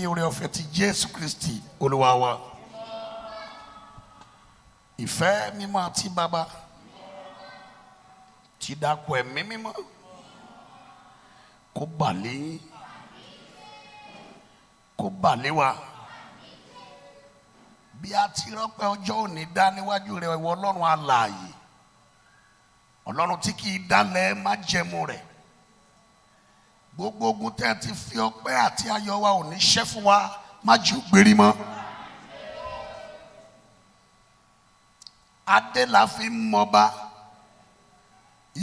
oore ọ̀fẹ́ ti Jésù Kristi Olúwa wa, ìfẹ́ mímọ́ àti Baba ti dàpọ̀ ẹ̀mí mímọ́ kó bà lé yín, kó bà lé wa. Bí a ti rọ́pẹ́ ọjọ́ òní dá níwájú rẹ̀ ìwọ Ọlọ́run alààyè, Ọlọ́run tí kì í dálẹ̀ májẹ̀mú rẹ̀. Gbogbo ogun tẹ́ ti fi ọpẹ́ àti ayọ̀ wa ò ní ṣẹ́ fún wa, má jù gbérí mọ́. Adé la fi ń mọba,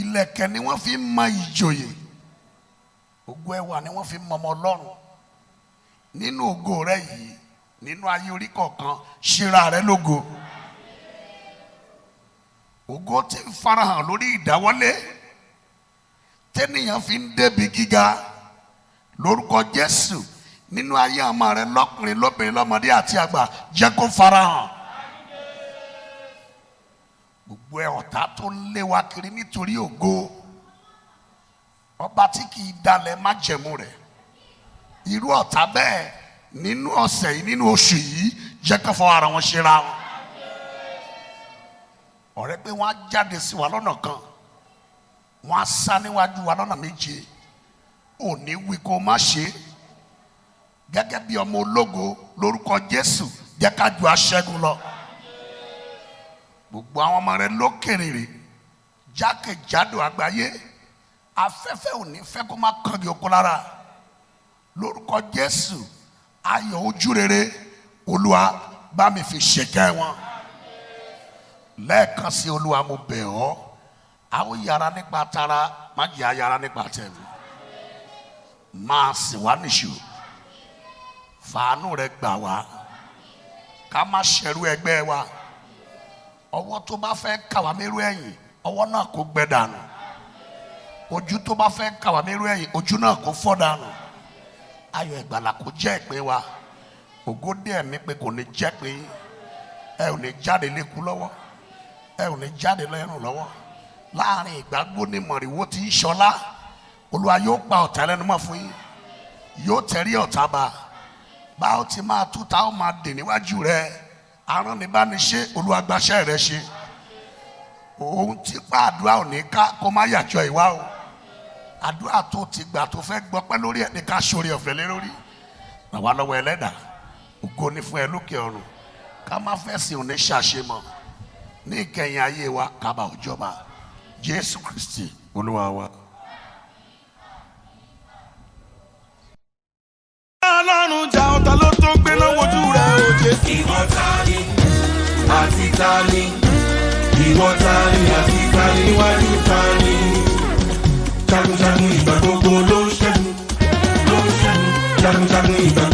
ìlẹ̀kẹ̀ ni wọ́n fi ń mọ ìjòyè, ògo ẹwà ni wọ́n fi ń mọ ọmọ Ọlọ́run. Nínú ògo rẹ yìí, nínú ayé orí kọ̀ọ̀kan, ṣíra rẹ lógo. Ògo tí ń farahàn lórí ìdáwọ́lé tẹ́nìyàn fi ń débi gíga lórúkọ Jésù nínú ayé ọmọ rẹ lọ́kùnrin lóbìnrin lọ́mọdé àti àgbà jẹ́ kó farahàn. Gbogbo ọ̀tá tó ń lé wa kiri nítorí ògo, ọba tí kì í dalẹ̀ májẹ̀mú rẹ̀, irú ọ̀tá bẹ́ẹ̀ nínú ọ̀sẹ̀ yìí, nínú oṣù yìí, jẹ́ kó fọwọ́ ara wọn ṣera wọn. Ọ̀rẹ́ pé wọ́n á jáde sí wa lọ́nà kan, wọ́n á sá níwájú wa lọ́nà méje, ò ní wí kó má ṣe. Gẹ́gẹ́ bí ọmọ ológo lórúkọ Jésù, jẹ́ ká ju aṣẹ́gun lọ. Gbogbo àwọn ọmọ rẹ lókèrèrè jákèjádò àgbáyé, afẹ́fẹ́ ò ní fẹ́ kó má kángi oko lára. Lórúkọ Jésù, ayọ̀ ojú rere Olúwa bá mi fi ṣèkẹ́ wọn. Lẹ́ẹ̀kan sí Olúwa mo bẹ̀ ọ́, àwọn yàrá nípa tara má jẹ́ ayára nípa tẹ̀mí, máa sì wá níṣù, fàánú rẹ gbà wá, ká má ṣẹrú ẹgbẹ́ wa. Ọwọ́ tó bá fẹ́ kà wá mẹ́rú ẹ̀yìn, ọwọ́ náà kó gbẹ dànù. Ojú tó bá fẹ́ kà wá mẹ́rú ẹ̀yìn, ojú náà kó fọ́ dànù. Ayọ̀ ìgbàlà kó jẹ́ ìpín wa. Ògo dé ẹ̀mí pé kò ní jẹ́ pé ẹ ò ní jáde lékú lọ́wọ́, ẹ ò ní jáde lẹ́rùn lọ́wọ́. Láàrin ìgbàgbọ́ ní mọ̀rìwó tí ń ṣọlá, Olúwa yóò pa ọ̀tá lẹ́nu mọ́ fún yín, yóò tẹ̀rí ọ̀tá ba. Bá ó ti máa tú ta ó máa dè níwájú rẹ, arán ni bá ní ṣe, Olúwa gbaṣẹ́ rẹ ṣe. Ohun tí pàdúrà ò ní ká kó má yàjọ ìwá o. Àdúrà tó ti gbà tó fẹ́ gbọpẹ́ lórí ẹ̀ ní ká ṣoore ọ̀fẹ́ lé lórí. Ràn wá lọ́wọ́ Ẹlẹ́dàá, ògo ni fún ẹ lókè ọ̀run. Ká má fẹ́ sìn òní ṣàṣemọ̀ ní ìkẹyìn ayé wa, kábà òjọba Jésù Kristi Olúwa wa. Ọlọ́run jà ọ̀tá ló tó gbé lọ́wọ́ ojú rẹ̀ ó Jésù. Ìwọ ta ni àti ta ni, ìwọ ta ni àti ta ni, níwájú ta ni. Jagunjagun ìgbà gbogbo ló ń ṣẹ́gun, ló ń ṣẹ́gun. Jagunjagun ìgbà